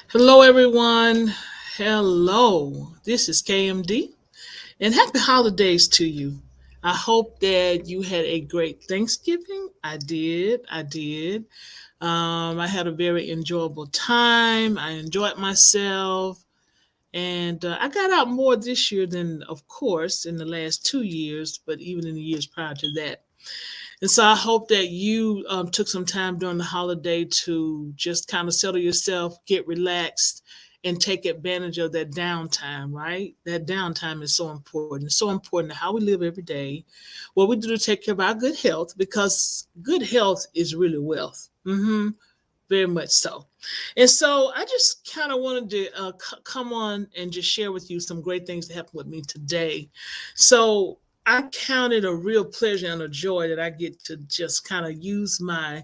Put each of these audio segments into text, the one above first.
Hello, everyone. Hello. This is KMD, and happy holidays to you. I hope that you had a great Thanksgiving. I did. I had a very enjoyable time. I enjoyed myself, and I got out more this year than, of course, in the last 2 years, but even in the years prior to that. And so I hope that you took some time during the holiday to just kind of settle yourself, get relaxed, and take advantage of that downtime, right? That downtime is so important. It's so important to how we live every day, what we do to take care of our good health, because good health is really wealth. Very much so. And so I just kind of wanted to come on and just share with you some great things that happened with me today. So I count it a real pleasure and a joy that I get to just kind of use my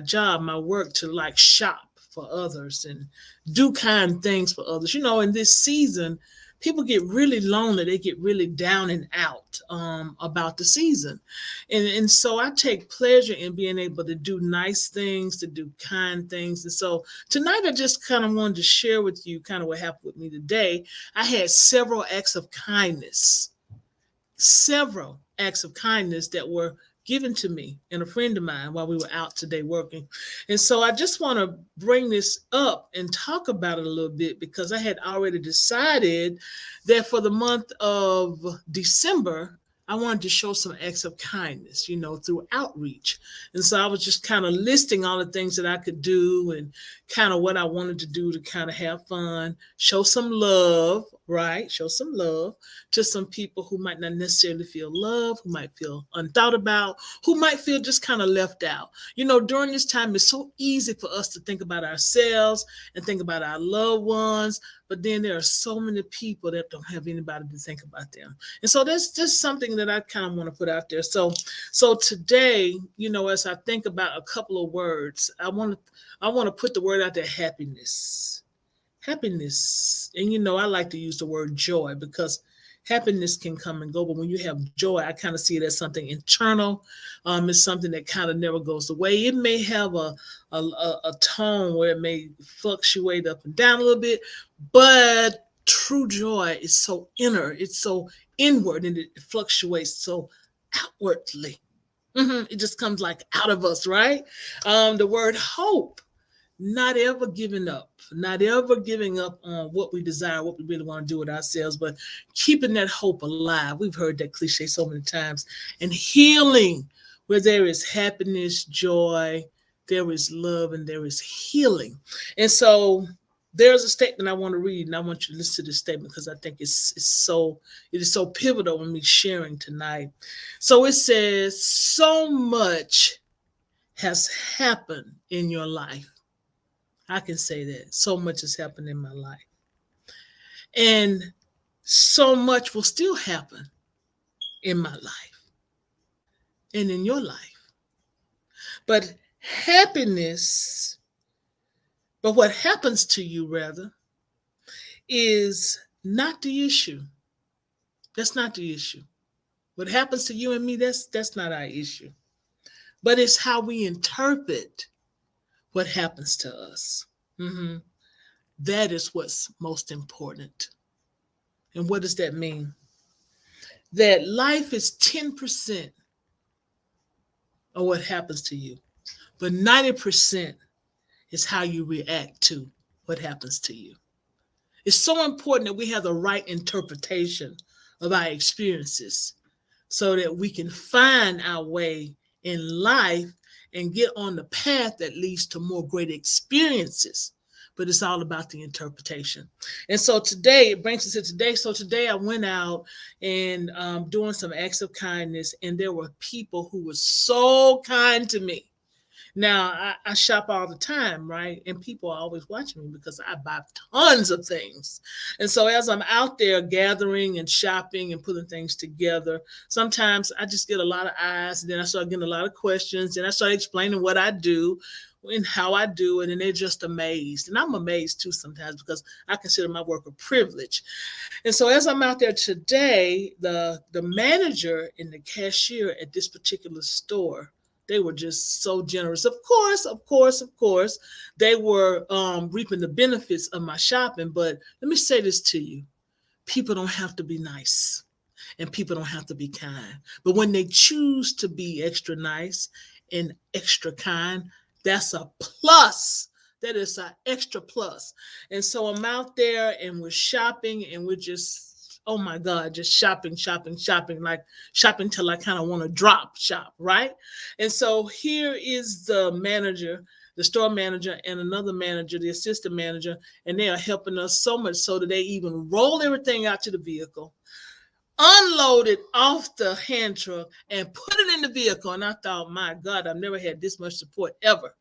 job, my work to like shop for others and do kind things for others. In this season, people get really lonely. They get really down and out about the season, and so I take pleasure in being able to do nice things, to do kind things. And so tonight, I just kind of wanted to share with you kind of what happened with me today. I had several acts of kindness that were given to me and a friend of mine while we were out today working. And so I just want to bring this up and talk about it a little bit because I had already decided that for the month of December, I wanted to show some acts of kindness, through outreach. And so I was just kind of listing all the things that I could do and kind of what I wanted to do to kind of have fun, show some love, right? Show some love to some people who might not necessarily feel loved, who might feel unthought about, who might feel just kind of left out. During this time, it's so easy for us to think about ourselves and think about our loved ones, but then there are so many people that don't have anybody to think about them. And so that's just something that I kind of want to put out there. So today, as I think about a couple of words, I want to put the word out there: happiness. And I like to use the word joy because happiness can come and go, but when you have joy, I kind of see it as something internal. It's something that kind of never goes away. It may have a tone where it may fluctuate up and down a little bit, but true joy is so inner, it's so inward, and it fluctuates so outwardly. It just comes like out of us, right? The word hope, not ever giving up, not ever giving up on what we desire, what we really want to do with ourselves, but keeping that hope alive. We've heard that cliche so many times. And healing, where there is happiness, joy, there is love, and there is healing. And so there's a statement I want to read, and I want you to listen to this statement because I think it is so pivotal in me sharing tonight. So it says, so much has happened in your life. I can say that. So much has happened in my life. And so much will still happen in my life and in your life. But happiness, but what happens to you rather, is not the issue. That's not the issue. What happens to you and me, that's not our issue. But it's how we interpret what happens to us. hmm That is what's most important. And what does that mean? That life is 10% of what happens to you, but 90% is how you react to what happens to you. It's so important that we have the right interpretation of our experiences so that we can find our way in life and get on the path that leads to more great experiences. But it's all about the interpretation. And so today, it brings us to today. So today I went out and doing some acts of kindness, and there were people who were so kind to me. Now, I shop all the time, right? And people are always watching me because I buy tons of things. And so as I'm out there gathering and shopping and putting things together, sometimes I just get a lot of eyes. And then I start getting a lot of questions. And I start explaining what I do and how I do it. And they're just amazed. And I'm amazed too sometimes because I consider my work a privilege. And so as I'm out there today, the manager and the cashier at this particular store, They were just so generous. Of course, of course, of course, they were reaping the benefits of my shopping. But let me say this to you: people don't have to be nice, and people don't have to be kind. But when they choose to be extra nice and extra kind, that's a plus. That is an extra plus. And so I'm out there and we're shopping and we're just, oh my God, just shopping, shopping, shopping, like shopping till I kind of want to drop shop, right? And so here is the manager, the store manager, and another manager, the assistant manager, and they are helping us so much so that they even roll everything out to the vehicle, unload it off the hand truck, and put it in the vehicle. And I thought, my God, I've never had this much support ever.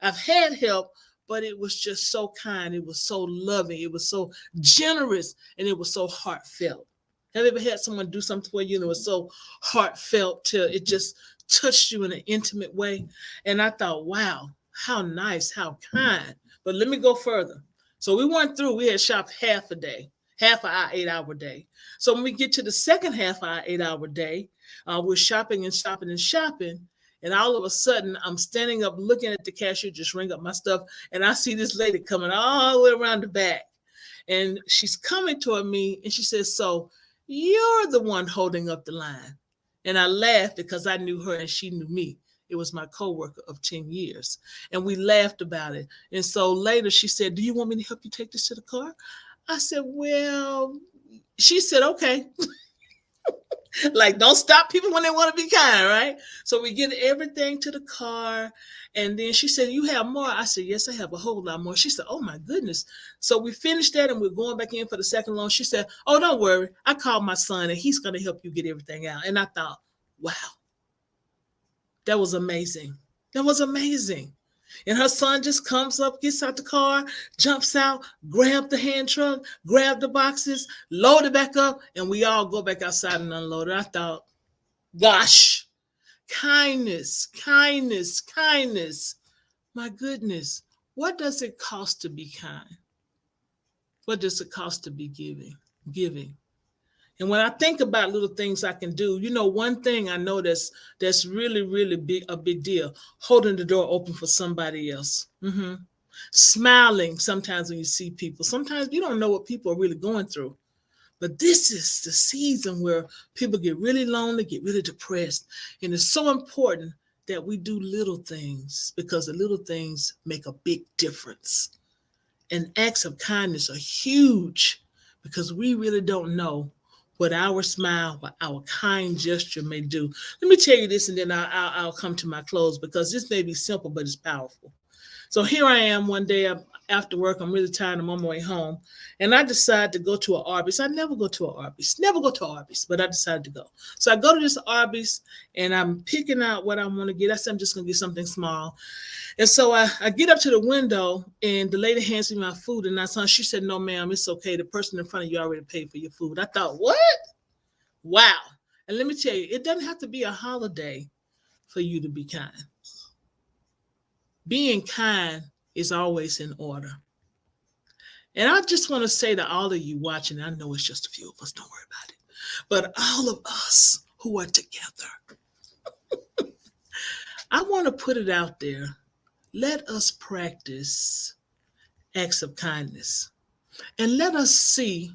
I've had help, but it was just so kind. It was so loving. It was so generous, and it was so heartfelt. Have you ever had someone do something for you and it was so heartfelt till it just touched you in an intimate way? And I thought, wow, how nice, how kind. But let me go further. So we went through, we had shopped half a day, half of our 8-hour day. So when we get to the second half of our 8-hour day, we're shopping and shopping and shopping. And all of a sudden, I'm standing up looking at the cashier, just ring up my stuff. And I see this lady coming all the way around the back. And she's coming toward me and she says, so you're the one holding up the line. And I laughed because I knew her and she knew me. It was my coworker of 10 years. And we laughed about it. And so later she said, do you want me to help you take this to the car? I said, well, she said, okay. Like, don't stop people when they want to be kind, right? So we get everything to the car. And then she said, you have more? I said, yes, I have a whole lot more. She said, oh my goodness. So we finished that and we're going back in for the second loan. She said, oh, don't worry. I called my son and he's going to help you get everything out. And I thought, wow, that was amazing. That was amazing. And her son just comes up, gets out the car, jumps out, grab the hand truck, grab the boxes, load it back up, and we all go back outside and unload it. I thought, gosh, kindness, kindness, kindness. My goodness, what does it cost to be kind? What does it cost to be giving? Giving. And when I think about little things I can do, one thing I know that's really, really a big deal: holding the door open for somebody else. Smiling sometimes when you see people. Sometimes you don't know what people are really going through. But this is the season where people get really lonely, get really depressed. And it's so important that we do little things because the little things make a big difference. And acts of kindness are huge because we really don't know what our smile, what our kind gesture may do. Let me tell you this, and then I'll come to my close because this may be simple, but it's powerful. So here I am one day after work. I'm really tired. I'm on my way home. And I decide to go to an Arby's. I never go to an Arby's. Never go to Arby's, but I decided to go. So I go to this Arby's and I'm picking out what I want to get. I said, I'm just going to get something small. And so I get up to the window and the lady hands me my food. And she said, no, ma'am, it's okay. The person in front of you already paid for your food. I thought, what? Wow. And let me tell you, it doesn't have to be a holiday for you to be kind. Being kind is always in order. And I just want to say to all of you watching, I know it's just a few of us, don't worry about it, but all of us who are together, I want to put it out there. Let us practice acts of kindness. And let us see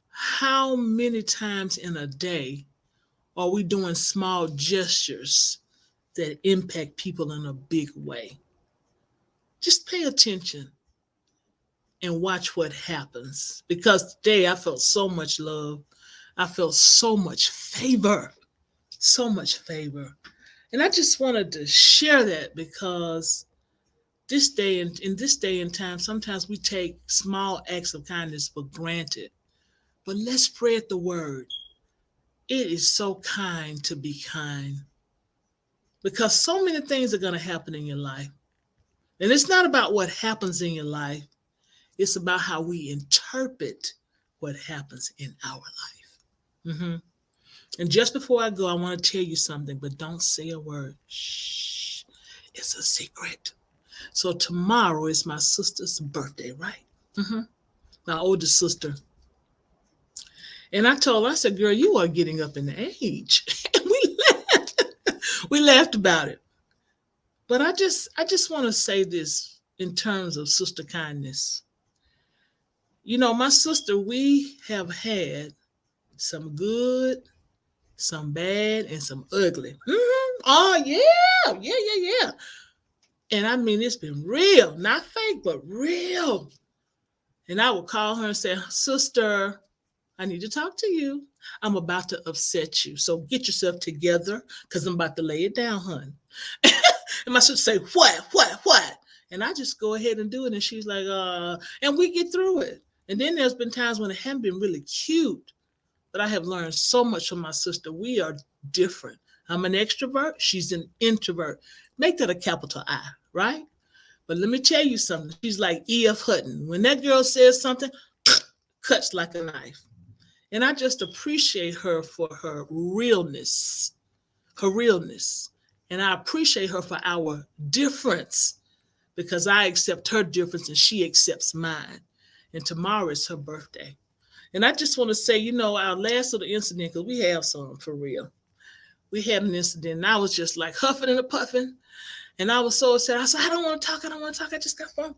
how many times in a day are we doing small gestures that impact people in a big way. Just pay attention and watch what happens. Because today I felt so much love. I felt so much favor. So much favor. And I just wanted to share that because in this day and time, sometimes we take small acts of kindness for granted. But let's spread the word. It is so kind to be kind. Because so many things are going to happen in your life. And it's not about what happens in your life. It's about how we interpret what happens in our life. And just before I go, I want to tell you something, but don't say a word. Shh. It's a secret. So tomorrow is my sister's birthday, right? My oldest sister. And I told her, I said, girl, you are getting up in age. And we laughed. We laughed about it. But I just want to say this in terms of sister kindness. My sister, we have had some good, some bad, and some ugly. Oh yeah, yeah, yeah, yeah. And I mean, it's been real, not fake, but real. And I would call her and say, Sister, I need to talk to you. I'm about to upset you. So get yourself together because I'm about to lay it down, hun. And my sister say, what? And I just go ahead and do it. And she's like, and we get through it. And then there's been times when it hasn't been really cute, but I have learned so much from my sister. We are different. I'm an extrovert. She's an introvert. Make that a capital I, right? But let me tell you something. She's like E.F. Hutton. When that girl says something, cuts like a knife. And I just appreciate her for her realness, her realness. And I appreciate her for our difference because I accept her difference and she accepts mine. And tomorrow is her birthday. And I just want to say, our last little incident, because we have some for real. We had an incident and I was just like huffing and a puffing. And I was so upset. I said, I don't want to talk. I don't want to talk. I just got phone.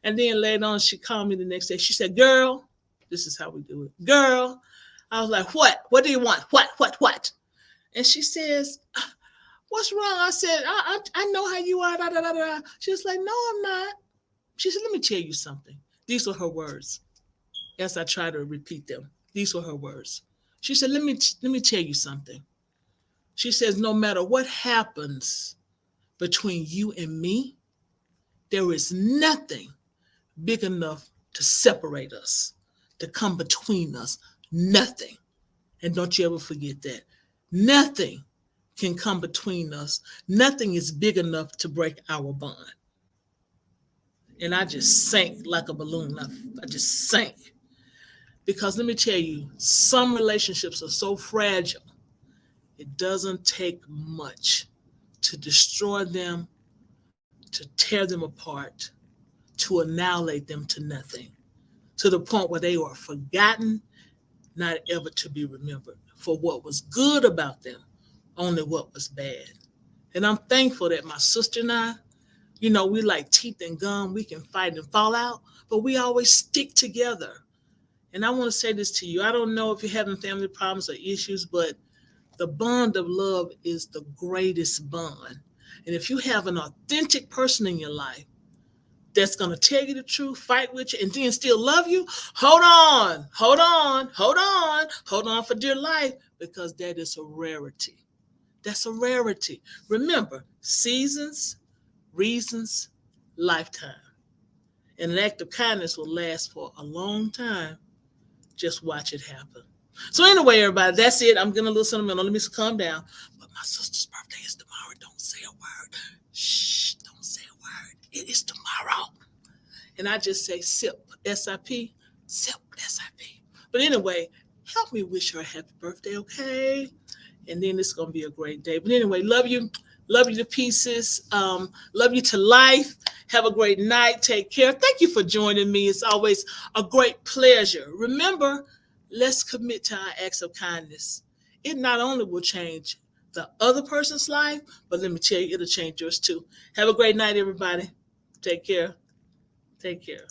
And then later on, she called me the next day. She said, Girl, this is how we do it. Girl, I was like, What? What do you want? What? And she says, What's wrong? I said, I know how you are. Da, da, da, da. She was like, No, I'm not. She said, Let me tell you something. These were her words. As I try to repeat them, these were her words. She said, let me tell you something. She says, No matter what happens between you and me, there is nothing big enough to separate us, to come between us. Nothing. And don't you ever forget that. Nothing can come between us. Nothing is big enough to break our bond. And I just sank like a balloon. I just sank. Because let me tell you, some relationships are so fragile, it doesn't take much to destroy them, to tear them apart, to annihilate them to nothing, to the point where they are forgotten, not ever to be remembered for what was good about them, only what was bad. And I'm thankful that my sister and I, we like teeth and gum, we can fight and fall out, but we always stick together. And I want to say this to you. I don't know if you're having family problems or issues, but the bond of love is the greatest bond. And if you have an authentic person in your life that's going to tell you the truth, fight with you, and then still love you, hold on for dear life, because that is a rarity. That's a rarity. Remember, seasons, reasons, lifetime. And an act of kindness will last for a long time. Just watch it happen. So anyway, everybody, that's it. I'm getting a little sentimental. Let me calm down. But my sister's birthday is tomorrow. Don't say a word. Shh, don't say a word. It is tomorrow. And I just say sip, S-I-P, sip, S-I-P. But anyway, help me wish her a happy birthday, okay? And then it's going to be a great day. But anyway, love you. Love you to pieces. Love you to life. Have a great night. Take care. Thank you for joining me. It's always a great pleasure. Remember, let's commit to our acts of kindness. It not only will change the other person's life, but let me tell you, it'll change yours too. Have a great night, everybody. Take care. Take care.